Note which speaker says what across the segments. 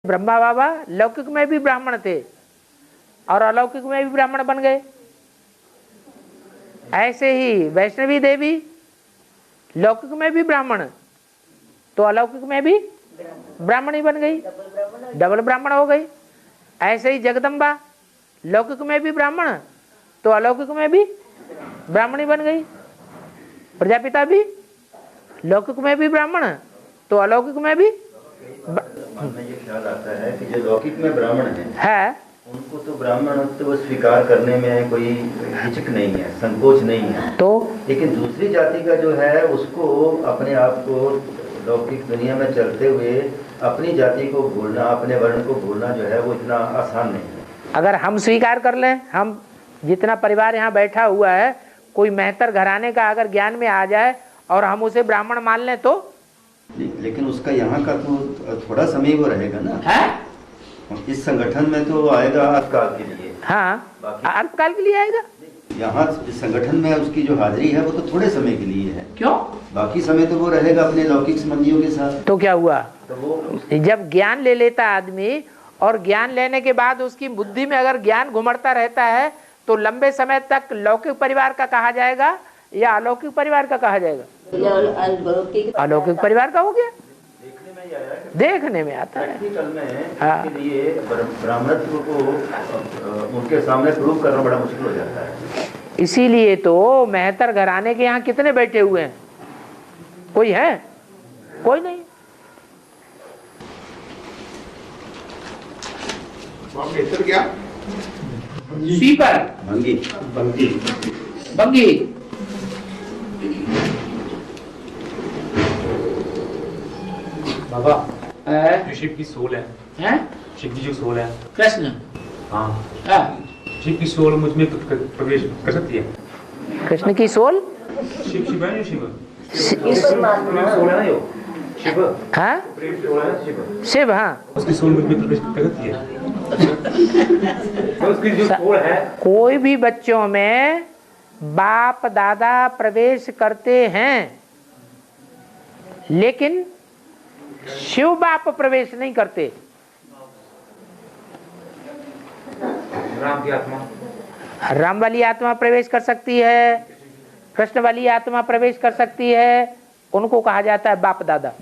Speaker 1: ब्रह्मा बाबा लौकिक में भी ब्राह्मण थे और अलौकिक में भी ब्राह्मण बन गए। ऐसे ही वैष्णवी देवी लौकिक में भी ब्राह्मण तो अलौकिक में भी ब्राह्मण ही बन गई, डबल ब्राह्मण हो गई। ऐसे ही जगदम्बा लौकिक में भी ब्राह्मण तो अलौकिक में भी ब्राह्मणी बन गई। प्रजापिता भी लौकिक में भी ब्राह्मण तो अलौकिक में भी।
Speaker 2: हमें ये ख्याल आता है कि जो लौकिक में ब्राह्मण है उनको तो ब्राह्मण तो स्वीकार करने में कोई हिचक नहीं है, संकोच नहीं है, तो लेकिन दूसरी जाति का जो है उसको अपने आप को लौकिक दुनिया में चलते हुए अपनी जाति को भूलना, अपने वर्ण को भूलना जो है वो इतना आसान नहीं है। अगर हम स्वीकार कर लें, हम जितना परिवार यहाँ बैठा हुआ है, कोई मेहतर घराने का अगर ज्ञान में आ जाए और हम उसे ब्राह्मण मान लें तो,
Speaker 3: लेकिन उसका यहाँ का तो थोड़ा समय वो रहेगा ना
Speaker 1: है?
Speaker 3: इस संगठन में तो आएगा अर्थकाल के लिए।
Speaker 1: हाँ, अर्थकाल के लिए आएगा।
Speaker 3: यहाँ इस संगठन में उसकी जो हाजिरी है वो तो थोड़े समय के लिए है।
Speaker 1: क्यों?
Speaker 3: बाकी समय तो वो रहेगा अपने लौकिक संबंधियों के साथ।
Speaker 1: तो क्या हुआ, तो जब ज्ञान ले लेता आदमी और ज्ञान लेने के बाद उसकी बुद्धि में अगर ज्ञान घुमड़ता रहता है तो लंबे समय तक लौकिक परिवार का कहा जाएगा या अलौकिक परिवार का कहा जाएगा? अलौकिक परिवार का हो गया। देखने में आता है।
Speaker 2: ब्राह्मणत्व को उनके सामने प्रूव करना बड़ा मुश्किल हो जाता है।
Speaker 1: इसीलिए तो मेहतर घराने के यहाँ कितने बैठे हुए हैं? कोई है? कोई नहीं।
Speaker 4: क्या?
Speaker 1: स्वीपर,
Speaker 3: भंगी,
Speaker 4: बंगी,
Speaker 1: बंगी।
Speaker 4: बाबा जो शिव की सोल है, शिव की जो सोल है,
Speaker 1: कृष्ण,
Speaker 4: हाँ, शिव की सोल मुझ में प्रवेश कर सकती है।
Speaker 1: कृष्ण की सोल,
Speaker 4: शिव है जो
Speaker 2: सोल है ना, यो शिव,
Speaker 1: हाँ, शिव, हाँ,
Speaker 4: उसकी सोल मुझ में प्रवेश कर सकती है। तो उसकी जो सोल है,
Speaker 1: कोई भी बच्चों में बाप दादा प्रवेश करते हैं लेकिन शिव बाप प्रवेश नहीं करते।
Speaker 4: राम की आत्मा,
Speaker 1: राम वाली आत्मा प्रवेश कर सकती है, कृष्ण वाली आत्मा प्रवेश कर सकती है, उनको कहा जाता है बाप दादा।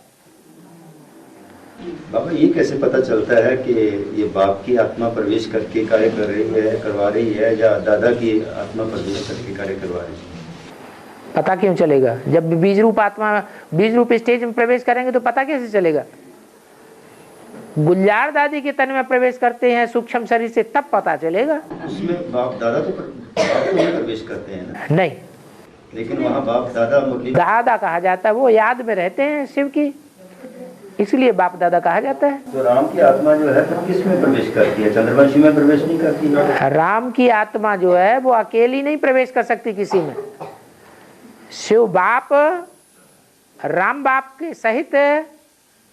Speaker 3: बाबा ये कैसे पता चलता है कि ये बाप की आत्मा प्रवेश करके कार्य कर रही है, करवा रही है, या दादा की आत्मा प्रवेश करके कार्य करवा रही है?
Speaker 1: पता क्यों चलेगा? जब बीज रूप आत्मा बीज रूप स्टेज में प्रवेश करेंगे तो पता कैसे चलेगा? गुलजार दादी के तन में प्रवेश करते हैं सूक्ष्म शरीर से, तब पता चलेगा।
Speaker 3: उसमें बाप दादा तो नहीं प्रवेश करते हैं ना?
Speaker 1: नहीं,
Speaker 3: लेकिन वहाँ बाप दादा मुरली
Speaker 1: दादा कहा जाता है, वो याद में रहते हैं शिव की, इसलिए बाप दादा कहा जाता है।
Speaker 3: तो राम की आत्मा जो है तो किस में प्रवेश करती है? चंद्रवंशी में प्रवेश नहीं करती है?
Speaker 1: राम की आत्मा जो है वो अकेली नहीं प्रवेश कर सकती किसी में। शिव बाप राम बाप के सहित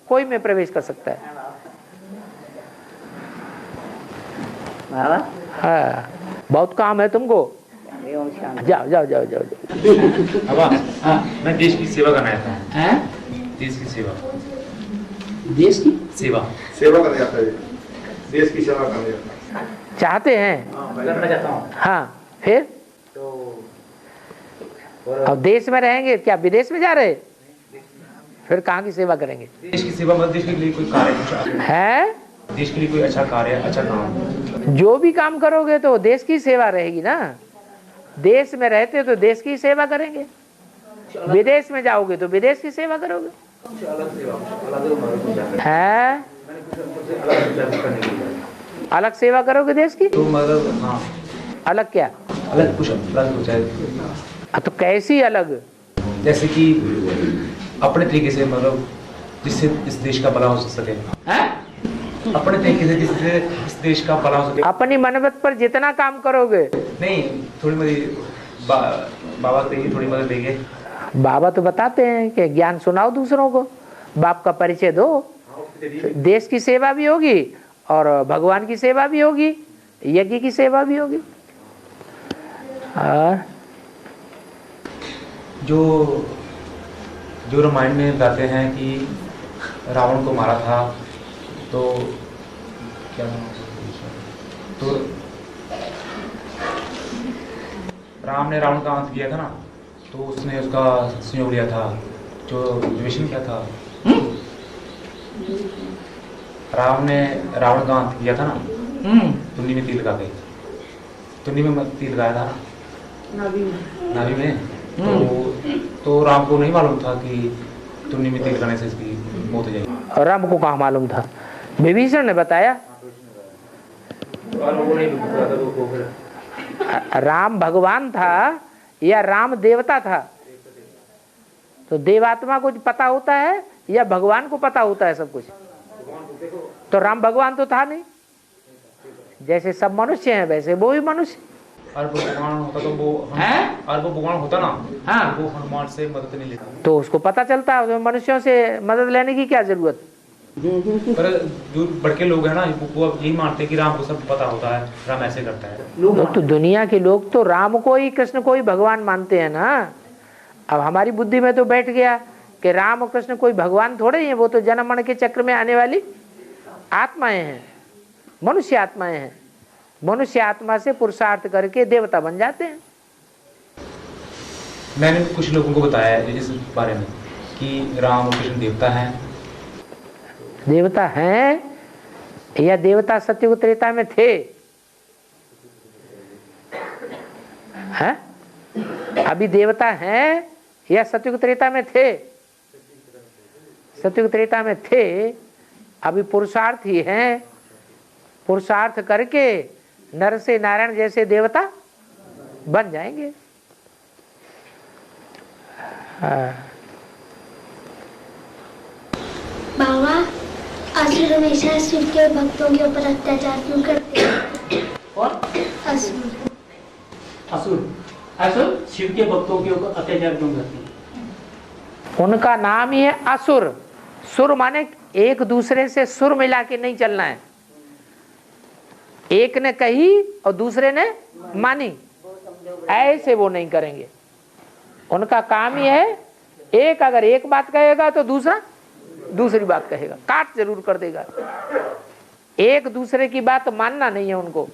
Speaker 1: कोई में प्रवेश कर सकता है। हाँ, बहुत काम है तुमको, जाओ जाओ जाओ जाओ जाओ।
Speaker 4: मैं देश की सेवा करना चाहता हूँ। देश की सेवा,
Speaker 1: देश की
Speaker 4: सेवा
Speaker 2: करने जाता है, देश की सेवा करने जाता है।
Speaker 1: चाहते हैं?
Speaker 4: करना चाहता हूँ।
Speaker 1: हाँ, फिर अब देश में रहेंगे क्या विदेश में जा रहे? फिर कहाँ की सेवा करेंगे?
Speaker 4: देश की सेवा मतलब देश के लिए कोई कार्य
Speaker 1: है,
Speaker 4: देश के लिए कोई अच्छा कार्य, अच्छा काम।
Speaker 1: जो भी काम करोगे तो देश की सेवा रहेगी ना। देश में रहते तो देश की सेवा करेंगे, विदेश में जाओगे तो विदेश की सेवा करोगे। है, अलग सेवा करोगे देश की?
Speaker 4: तो मतलब हाँ,
Speaker 1: अलग क्या?
Speaker 4: अलग कुछ अलग हो जाए।
Speaker 1: तो कैसी अलग?
Speaker 4: जैसे कि अपने तरीके से, मतलब जिससे इस देश का भला हो सके। अपने तरीके से जिससे इस देश का भला हो सके।
Speaker 1: अपनी मनमत पर जितना काम करोगे।
Speaker 4: नहीं, थोड़ी मदद बाबा से ही थोड़ी मदद देंगे।
Speaker 1: बाबा तो बताते हैं कि ज्ञान सुनाओ दूसरों को, बाप का परिचय दो, देश की सेवा भी होगी और भगवान की सेवा भी होगी, यज्ञ की सेवा भी होगी। और
Speaker 4: जो रामायण में बताते हैं कि रावण को मारा था तो क्या तो राम ने रावण का अंत किया था ना, तो उसने उसका संयोग लिया था, जो विभीषण क्या था, राम ने रावण का अंत किया था ना, तुन्नी में तिल लगा के, तुन्नी में तिल लगाया था ना, नाभि में, तो राम को नहीं मालूम था कि तुन्नी में तिल लगाने से इसकी मौत हो जाएगी।
Speaker 1: और राम को कहाँ मालूम था? विभीषण ने बताया। राम भगवान था या राम देवता था? तो देवात्मा को पता होता है या भगवान को पता होता है सब कुछ? तो राम भगवान तो था नहीं। जैसे सब मनुष्य हैं वैसे वो भी मनुष्य।
Speaker 4: और वो भगवान होता तो वो और वो भगवान होता ना, हाँ, वो हनुमान से मदद नहीं लेता,
Speaker 1: तो उसको पता चलता है, मनुष्यों से मदद लेने की क्या जरूरत?
Speaker 4: पर जो बड़के लोग हैं ना, वो यही मानते हैं कि राम को सब पता होता है, राम ऐसे करता है।
Speaker 1: तो दुनिया के लोग तो राम को ही, कृष्ण को ही भगवान मानते हैं ना। अब हमारी बुद्धि में तो बैठ गया कि राम और कृष्ण कोई भगवान थोड़े ही हैं, वो तो जन्म मरण के चक्र में आने वाली आत्माएं हैं, मनुष्य आत्माएं हैं। मनुष्य आत्मा से पुरुषार्थ करके देवता बन जाते हैं।
Speaker 4: मैंने कुछ लोगों को बताया है इस बारे में कि राम और कृष्ण देवता हैं।
Speaker 1: देवता हैं या देवता सत्ययुग त्रेता में थे? हैं? अभी देवता हैं या सत्ययुग त्रेता में थे? सत्ययुग त्रेता में थे। अभी पुरुषार्थ ही हैं। पुरुषार्थ करके नर से नारायण जैसे देवता बन जाएंगे।
Speaker 5: बाबा, असुर हमेशा शिव के भक्तों के ऊपर अत्याचार क्यों करते हैं?
Speaker 6: और
Speaker 5: असुर
Speaker 6: असुर असुर शिव के भक्तों के ऊपर अत्याचार क्यों करते हैं?
Speaker 1: उनका नाम ही है असुर। सुर माने एक दूसरे से सुर मिला के नहीं चलना है। एक ने कही और दूसरे ने मानी, ऐसे वो नहीं करेंगे। उनका काम ही है, एक अगर एक बात कहेगा तो दूसरा दूसरी बात कहेगा, काट जरूर कर देगा। एक दूसरे की बात मानना नहीं है उनको।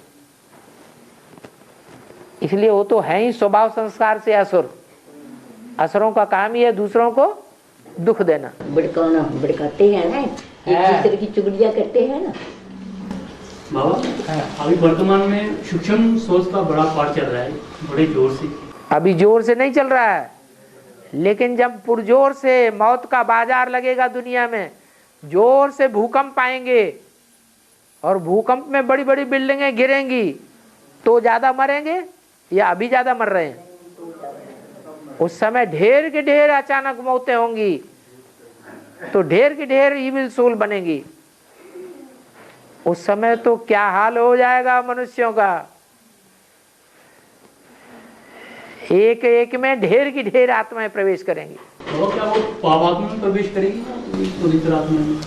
Speaker 1: इसलिए वो तो है ही स्वभाव संस्कार से असुर। असुरों का काम ही है दूसरों को दुख देना,
Speaker 7: भड़काना, भड़काते हैं ना, एक दूसरे की चुगलियां करते हैं ना।
Speaker 6: बाबा, अभी वर्तमान में सूक्ष्म सोच का बड़ा पाठ चल रहा है, बड़े जोर से।
Speaker 1: अभी जोर से नहीं चल रहा है, लेकिन जब पुरजोर से मौत का बाजार लगेगा दुनिया में, जोर से भूकंप आएंगे और भूकंप में बड़ी बड़ी बिल्डिंगें गिरेंगी, तो ज्यादा मरेंगे या अभी ज्यादा मर रहे हैं? उस समय ढेर के ढेर अचानक मौतें होंगी, तो ढेर के ढेर इविल सोल बनेगी। उस समय तो क्या हाल हो जाएगा मनुष्यों का। एक एक में ढेर की ढेर आत्माएं प्रवेश करेंगी।
Speaker 6: बाबा, क्या वो पापात्मा में प्रवेश करेगी, पवित्र आत्मा में?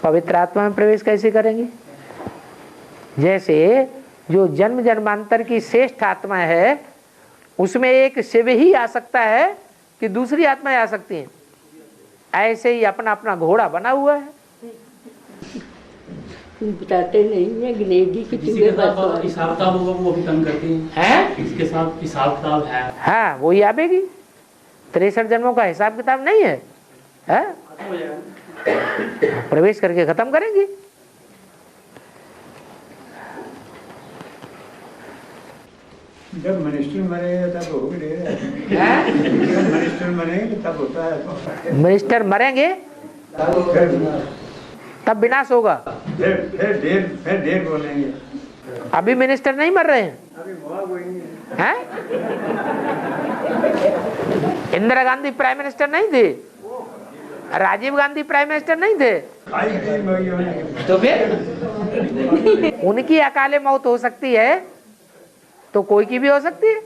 Speaker 1: पवित्र आत्मा में प्रवेश कैसे करेंगे? जैसे जो जन्म जन्मांतर की श्रेष्ठ आत्मा है, उसमें एक शिव ही आ सकता है कि दूसरी आत्माएं आ सकती हैं। ऐसे ही अपना अपना घोड़ा बना हुआ है।
Speaker 7: बताते नहीं है, गिनेगी कि
Speaker 6: किसी के साथ हिसाब किताब होगा वो भी तंग करते हैं। इसके साथ हिसाब किताब है।
Speaker 1: हाँ, वही आवेगी। 63 जन्मों का हिसाब किताब नहीं है, प्रवेश करके खत्म करेंगी।
Speaker 8: जब मिनिस्टर मरेगा तब होगी जब मिनिस्टर मरेंगे तब होता है।
Speaker 1: मिनिस्टर मरेंगे तब विनाश होगा।
Speaker 8: फिर ढेर बोलेंगे।
Speaker 1: अभी मिनिस्टर नहीं मर रहे हैं? हैं? इंदिरा गांधी प्राइम मिनिस्टर नहीं थे? राजीव गांधी प्राइम मिनिस्टर नहीं थे? तो फिर उनकी अकाले मौत हो सकती है, तो कोई की भी हो सकती है।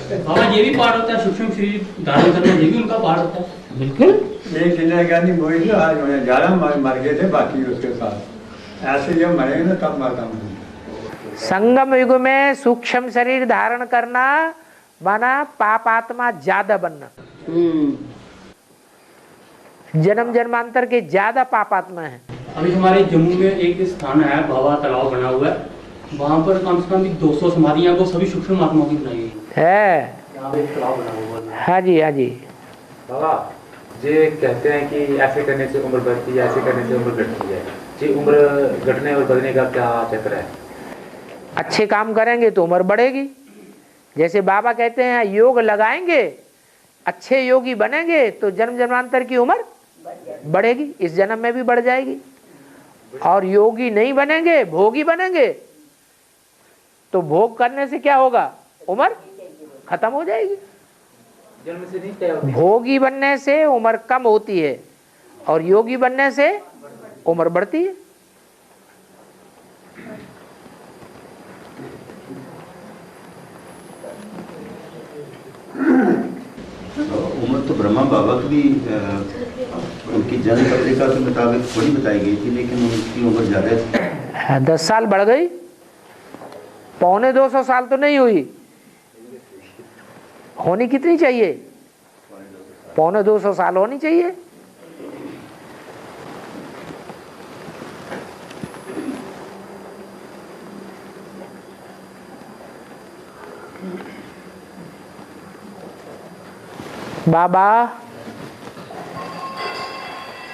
Speaker 6: बाबा, ये भी पाठ होता है, सूक्ष्म शरीर धारण करना, ये भी उनका पाठ होता है।
Speaker 1: बिल्कुल।
Speaker 8: एक इंदिरा गांधी मोदी तो आज 11 मर गए थे, बाकी उसके साथ ऐसे जब मरेंगे ना तब मरता हूँ।
Speaker 1: संगम युग में सूक्ष्म शरीर धारण करना माना पाप आत्मा ज्यादा बनना। जन्म जन्मांतर के ज्यादा पापात्मा है।
Speaker 6: अभी हमारे जम्मू में एक स्थान है, भावा तालाब बना हुआ है, वहाँ पर कम से कम 200 समाधियाँ वो सभी सूक्ष्म आत्माओं की बनाई गई
Speaker 1: है।
Speaker 6: यहाँ पे एक तालाब बना हुआ है।
Speaker 1: हाँ जी, हाँ जी।
Speaker 4: बाबा ये कहते हैं कि ऐसे करने से उम्र बढ़ती है, ऐसे करने से उम्र घटती है, जी उम्र घटने और बढ़ने का क्या चक्र है?
Speaker 1: अच्छे काम करेंगे तो उम्र बढ़ेगी। जैसे बाबा कहते हैं योग लगाएंगे, अच्छे योगी बनेंगे तो जन्म जन्मांतर की उम्र बढ़ेगी, इस जन्म में भी बढ़ जाएगी। और योगी नहीं बनेंगे, भोगी बनेंगे, तो भोग करने से क्या होगा, उम्र खत्म हो जाएगी।
Speaker 4: जन्म से नहीं तय होती।
Speaker 1: भोगी बनने से उम्र कम होती है और योगी बनने से उम्र बढ़ती है।
Speaker 3: उम्र तो ब्रह्मा बाबा की भी उनकी जन्म पत्रिका के मुताबिक थोड़ी बताई गई थी, लेकिन उनकी उम्र ज्यादा थी।
Speaker 1: 10 साल बढ़ गई, 250 साल तो नहीं हुई, होनी कितनी चाहिए, 250 साल होनी चाहिए। बाबा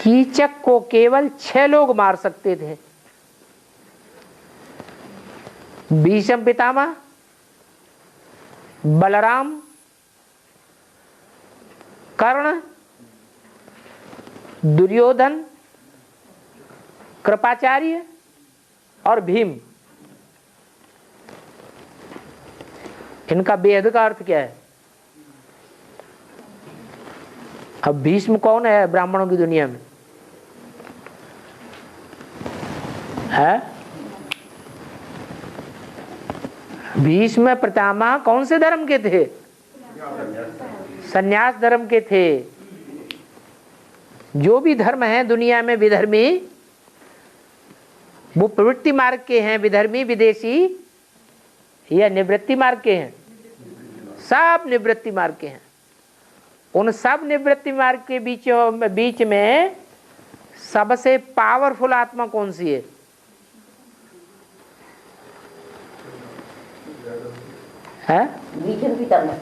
Speaker 1: कीचक को केवल 6 लोग मार सकते थे, भीष्म पितामह, बलराम, कर्ण, दुर्योधन, कृपाचार्य और भीम। इनका बेहद का अर्थ क्या है? अब भीष्म कौन है ब्राह्मणों की दुनिया में? है भीष्म पितामह कौन से धर्म के थे? संन्यास धर्म के थे। जो भी धर्म है दुनिया में विधर्मी, वो प्रवृत्ति मार्ग के हैं, विधर्मी विदेशी या निवृत्ति मार्ग के हैं? सब निवृत्ति मार्ग के हैं। उन सब निवृत्ति मार्ग के बीच में सबसे पावरफुल आत्मा कौन सी है?
Speaker 7: भीष्म पितामह।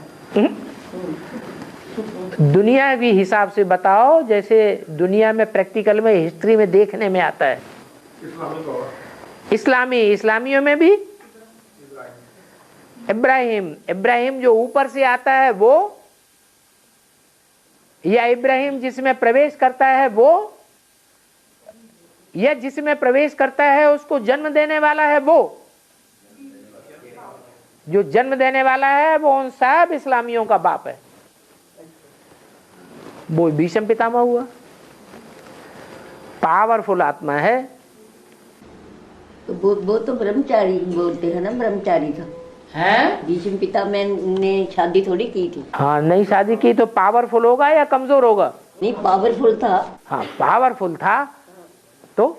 Speaker 1: दुनिया के हिसाब से बताओ, जैसे दुनिया में प्रैक्टिकल में हिस्ट्री में देखने में आता है। इस्लामियों में भी इब्राहिम जो ऊपर से आता है वो, या इब्राहिम जिसमें प्रवेश करता है वो, या जिसमें प्रवेश करता है उसको जन्म देने वाला है वो? जो जन्म देने वाला है वो उन सब इस्लामियों का बाप है, वो भीष्म पितामह हुआ। पावरफुल आत्मा है।
Speaker 7: तो वो तो ब्रह्मचारी बोलते हैं ना, ब्रह्मचारी था है। भीष्म पितामह ने शादी थोड़ी की थी।
Speaker 1: हाँ, नहीं शादी की तो पावरफुल होगा या कमजोर होगा?
Speaker 7: नहीं, पावरफुल था।
Speaker 1: हाँ, पावरफुल था। तो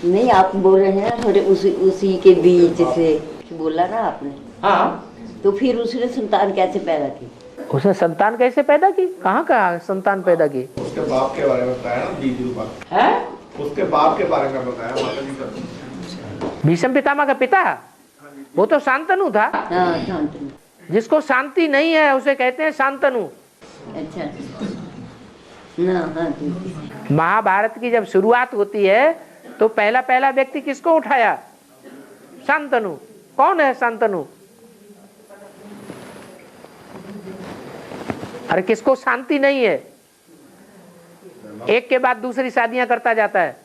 Speaker 7: नहीं, आप बोल रहे हैं थोड़े उसी के बीच से बोला ना आपने।
Speaker 1: हाँ,
Speaker 7: तो फिर उसने संतान कैसे पैदा की?
Speaker 1: उसने संतान कैसे पैदा की? कहाँ संतान पैदा की?
Speaker 9: उसके बाप के बारे में बताया ना दीदी
Speaker 1: है?
Speaker 9: उसके बाप के बारे में बताया माता जी का।
Speaker 1: भीष्म पितामह का पिता वो तो शांतनु था।
Speaker 7: हाँ, शांतनु।
Speaker 1: जिसको शांति नहीं है उसे कहते हैं शांतनु।
Speaker 7: अच्छा ना, हाँ।
Speaker 1: महाभारत की जब शुरुआत होती है तो पहला व्यक्ति किसको उठाया? शांतनु। कौन है शांतनु? अरे किसको शांति नहीं है, एक के बाद दूसरी शादियां करता जाता है।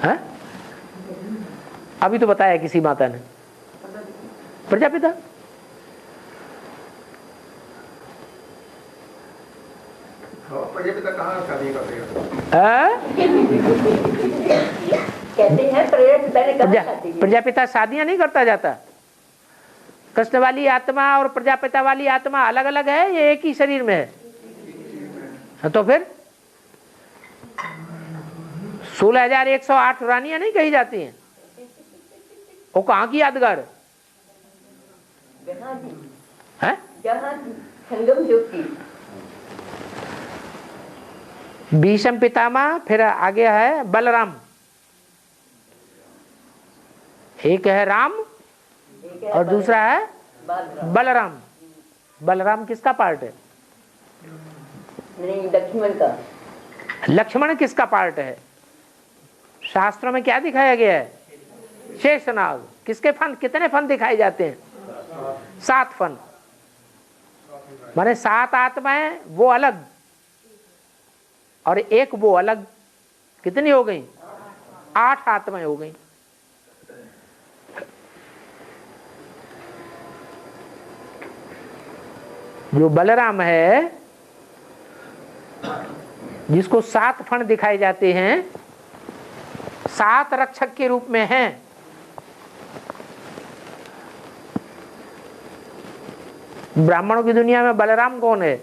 Speaker 1: हाँ? अभी तो बताया किसी माता ने, प्रजापिता।
Speaker 9: प्रजापिता कहाँ शादी करते हैं?
Speaker 7: कहते हैं
Speaker 1: प्रजापिता शादियां नहीं करता जाता। कृष्ण वाली आत्मा और प्रजापिता वाली आत्मा अलग अलग है, ये एक ही शरीर में है। तो फिर 16,108 रानियां नहीं कही जाती हैं? वो कहाँ की यादगार है?
Speaker 7: संगम युग की।
Speaker 1: भीष्म पितामह, फिर आगे है बलराम। एक है राम और दूसरा है बलराम। बलराम किसका पार्ट है?
Speaker 7: नहीं, लक्ष्मण का।
Speaker 1: लक्ष्मण किसका पार्ट है? शास्त्रों में क्या दिखाया गया है? शेषनाग। किसके फन? कितने फन दिखाए जाते हैं? 7 फन। माने 7 आत्माएं वो अलग और एक वो अलग। कितनी हो गई? 8 आत्माएं हो गई। जो बलराम है, जिसको 7 फण दिखाए जाते हैं, 7 रक्षक के रूप में हैं। ब्राह्मणों की दुनिया में बलराम कौन है?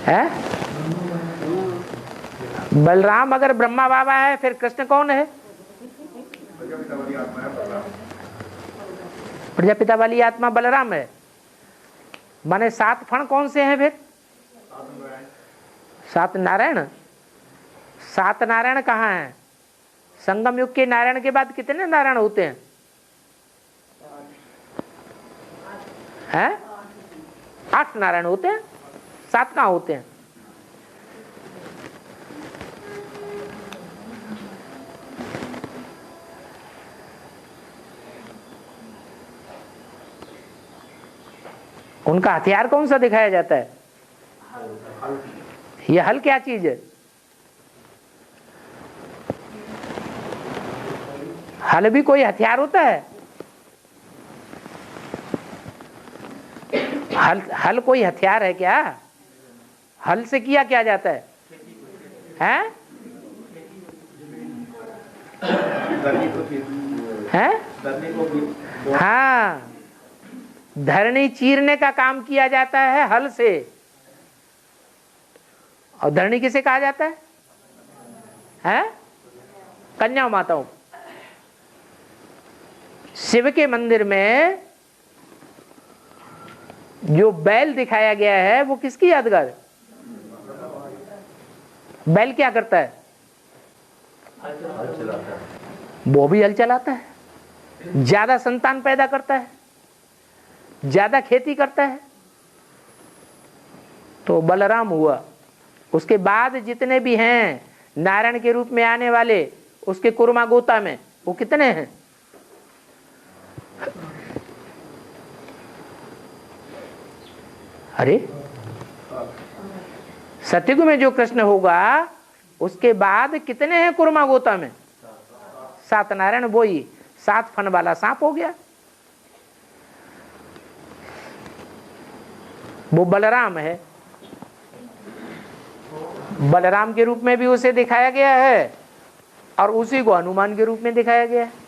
Speaker 1: है? बलराम अगर ब्रह्मा बाबा है, फिर कृष्ण कौन है? प्रजापिता वाली आत्मा बलराम है। माने 7 फण कौन से हैं फिर? 7 नारायण। 7 नारायण कहाँ हैं? संगम युग के नारायण के बाद कितने नारायण होते हैं? हैं? 8 नारायण होते हैं। 7 कहाँ होते हैं? उनका हथियार कौन सा दिखाया जाता है? यह हल क्या चीज है? हल भी कोई हथियार होता है? हल कोई हथियार है क्या? हल से किया क्या जाता है? हैं? हैं? हाँ, धरनी चीरने का काम किया जाता है हल से। और धरनी किसे कहा जाता है? हैं? कन्या माताओं। शिव के मंदिर में जो बैल दिखाया गया है, वो किसकी यादगार? बैल क्या करता है?
Speaker 2: हल चलाता है।
Speaker 1: वो भी हल चलाता है, ज्यादा संतान पैदा करता है, ज्यादा खेती करता है। तो बलराम हुआ। उसके बाद जितने भी हैं नारायण के रूप में आने वाले, उसके कुर्मा गोता में वो कितने हैं? अरे सतयुग में जो कृष्ण होगा, उसके बाद कितने हैं कुर्मा गोता में? 7 नारायण। वो ही 7 फन वाला सांप हो गया। वो बलराम है। बलराम के रूप में भी उसे दिखाया गया है और उसी को हनुमान के रूप में दिखाया गया है।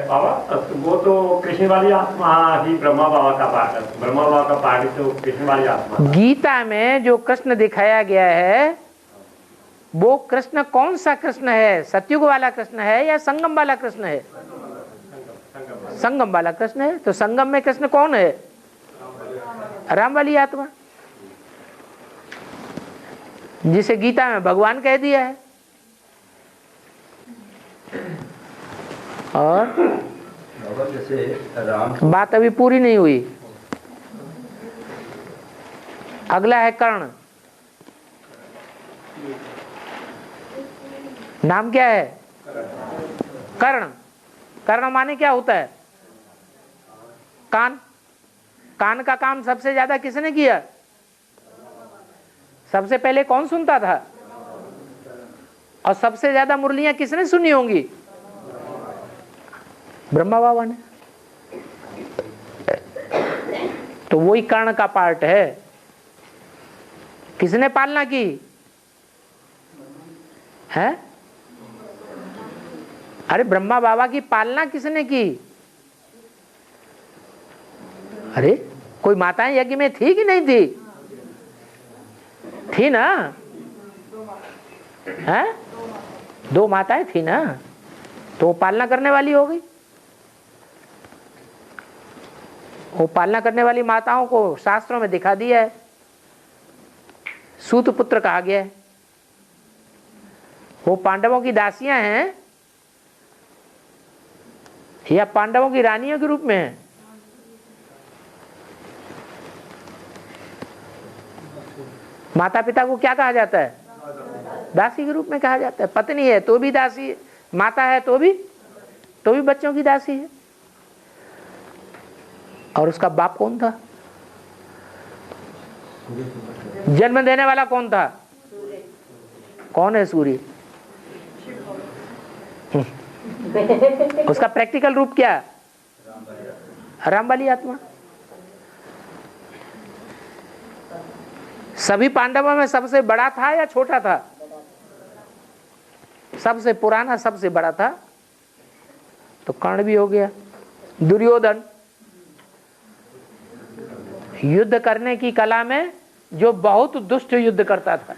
Speaker 10: बाबा, वो तो कृष्ण वाली आत्मा ही ब्रह्मा बाबा का पार्ट है। ब्रह्मा बाबा का पार्ट तो कृष्ण वाली आत्मा।
Speaker 1: गीता में जो कृष्ण दिखाया गया है, वो कृष्ण कौन सा कृष्ण है? सतयुग वाला कृष्ण है या संगम वाला कृष्ण है? संगम वाला कृष्ण है। तो संगम में कृष्ण कौन है? राम वाली आत्मा, जिसे गीता में भगवान कह दिया है। और
Speaker 2: जैसे राम,
Speaker 1: बात अभी पूरी नहीं हुई। अगला है कर्ण। नाम क्या है? कर्ण। कर्ण माने क्या होता है? कान। कान का काम सबसे ज्यादा किसने किया? सबसे पहले कौन सुनता था? और सबसे ज्यादा मुरलियां किसने सुनी होंगी? ब्रह्मा बाबा ने। तो वही कर्ण का पार्ट है। किसने पालना की है? अरे ब्रह्मा बाबा की पालना किसने की? अरे कोई माताएं यज्ञ में थी कि नहीं थी? थी ना। हैं? 2 माताएं थी ना, तो वो पालना करने वाली हो गई। वो पालना करने वाली माताओं को शास्त्रों में दिखा दिया है, सूत पुत्र कहा गया है। वो पांडवों की दासियां हैं या पांडवों की रानियों के रूप में है? माता पिता को क्या कहा जाता है? दासी के रूप में कहा जाता है। पत्नी है तो भी दासी है, माता है तो भी बच्चों की दासी है। और उसका बाप कौन था? जन्म देने वाला कौन था? कौन है? सूर्य। उसका प्रैक्टिकल रूप क्या? रामबली आत्मा। सभी पांडवों में सबसे बड़ा था या छोटा था? सबसे पुराना, सबसे बड़ा था। तो कर्ण भी हो गया। दुर्योधन युद्ध करने की कला में जो बहुत दुष्ट युद्ध करता था।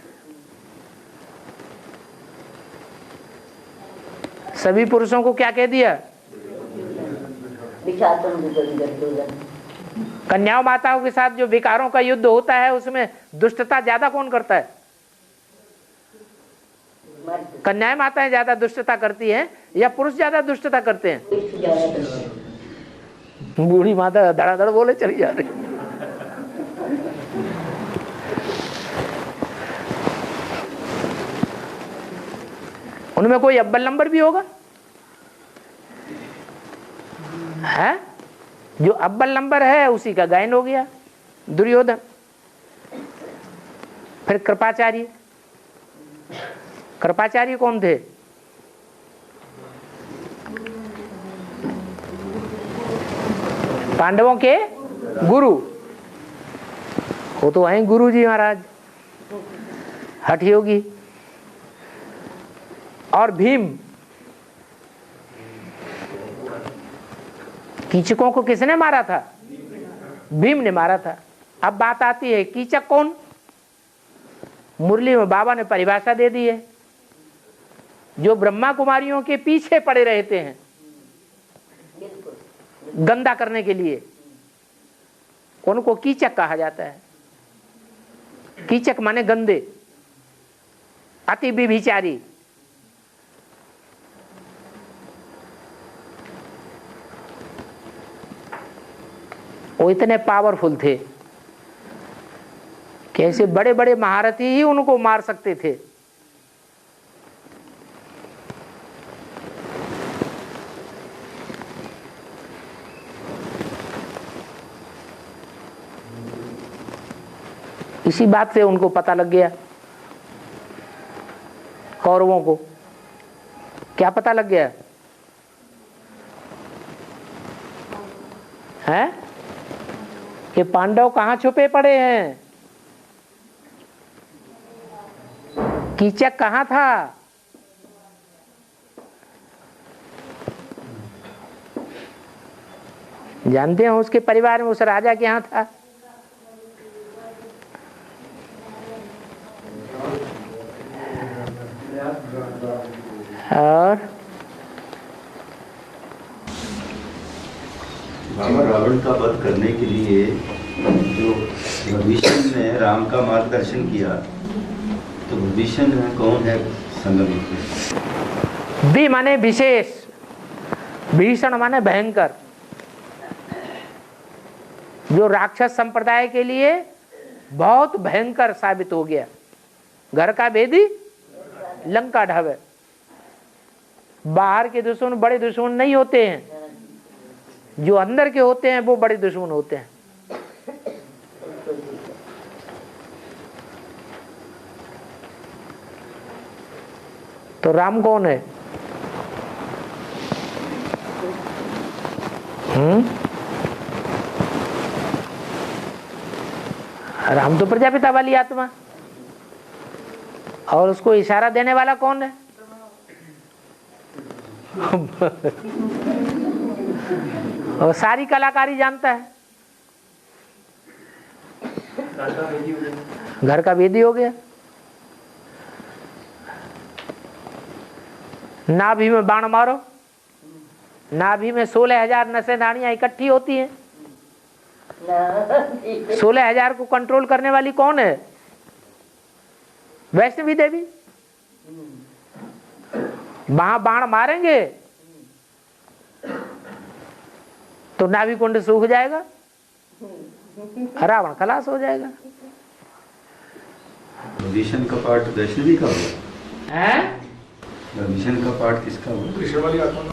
Speaker 1: सभी पुरुषों को क्या कह दिया? कन्याओं माताओं के साथ जो विकारों का युद्ध होता है उसमें दुष्टता ज्यादा कौन करता है? कन्याएं माताएं ज्यादा दुष्टता करती हैं या पुरुष ज्यादा दुष्टता करते हैं? बूढ़ी माता धड़ाधड़ बोले चली जा रही। उनमें कोई अव्वल नंबर भी होगा है? जो अव्वल नंबर है उसी का गायन हो गया दुर्योधन। फिर कृपाचार्य। कृपाचार्य कौन थे? पांडवों के गुरु। वो तो हैं गुरु जी महाराज, हठ योगी। और भीम। कीचकों को किसने मारा था? भीम ने मारा था। अब बात आती है कीचक कौन? मुरली में बाबा ने परिभाषा दे दी है। जो ब्रह्मा कुमारियों के पीछे पड़े रहते हैं गंदा करने के लिए, उनको कीचक कहा जाता है। कीचक माने गंदे, अति व्यभिचारी। वो इतने पावरफुल थे कि ऐसे बड़े बड़े महारथी ही उनको मार सकते थे। इसी बात से उनको पता लग गया। कौरवों को क्या पता लग गया है कि पांडव कहां छुपे पड़े हैं? कीचक कहां था? जानते हैं उसके परिवार में, उस राजा के यहां था। और
Speaker 3: बाबा रावण का वध करने के लिए जो विभीषण ने राम का मार्गदर्शन किया, तो विभीषण कौन है? संगम
Speaker 1: बी माने विशेष, भीषण माने भयंकर। जो राक्षस संप्रदाय के लिए बहुत भयंकर साबित हो गया। घर का भेदी लंका ढावे। बाहर के दुश्मन बड़े दुश्मन नहीं होते हैं, जो अंदर के होते हैं वो बड़े दुश्मन होते हैं। तो राम कौन है? राम तो प्रजापिता वाली आत्मा। और उसको इशारा देने वाला कौन है? और सारी कलाकारी जानता है। घर का वेदी हो गया। नाभि में बाण मारो, नाभि में 16,000 नसें नाड़ियां इकट्ठी होती हैं। 16,000 को कंट्रोल करने वाली कौन है? वैष्णवी देवी। वहां बाण मारेंगे तो नाभि कुंड सूख जाएगा, रावण खलास हो जाएगा।
Speaker 3: विभीषण का पाठ वैष्णवी का हुआ
Speaker 1: है?
Speaker 3: विभीषण का पाठ किसका हुआ?
Speaker 9: कृष्ण वाली आत्मा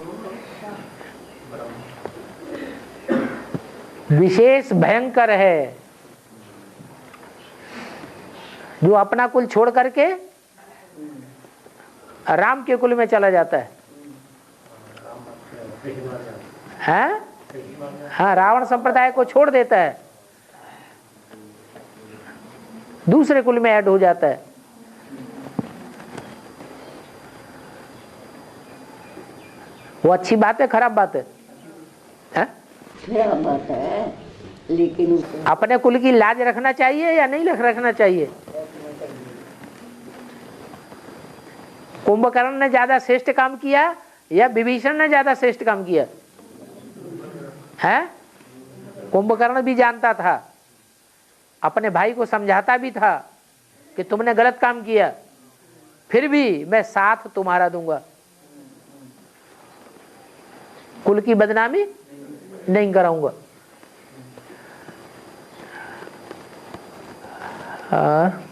Speaker 1: विशेष भयंकर है जो अपना कुल छोड़ करके राम के कुल में चला जाता है। हैं? हाँ, रावण संप्रदाय को छोड़ देता है, दूसरे कुल में ऐड हो जाता है। वो अच्छी बात है, खराब बात है?
Speaker 7: खराब बात है, लेकिन
Speaker 1: अपने कुल की लाज रखना चाहिए या नहीं रखना चाहिए? कुंभकर्ण ने ज्यादा श्रेष्ठ काम किया या विभीषण ने ज्यादा श्रेष्ठ काम किया? है? कुंभकर्ण भी जानता था, अपने भाई को समझाता भी था कि तुमने गलत काम किया, फिर भी मैं साथ तुम्हारा दूंगा, कुल की बदनामी नहीं कराऊंगा। हाँ।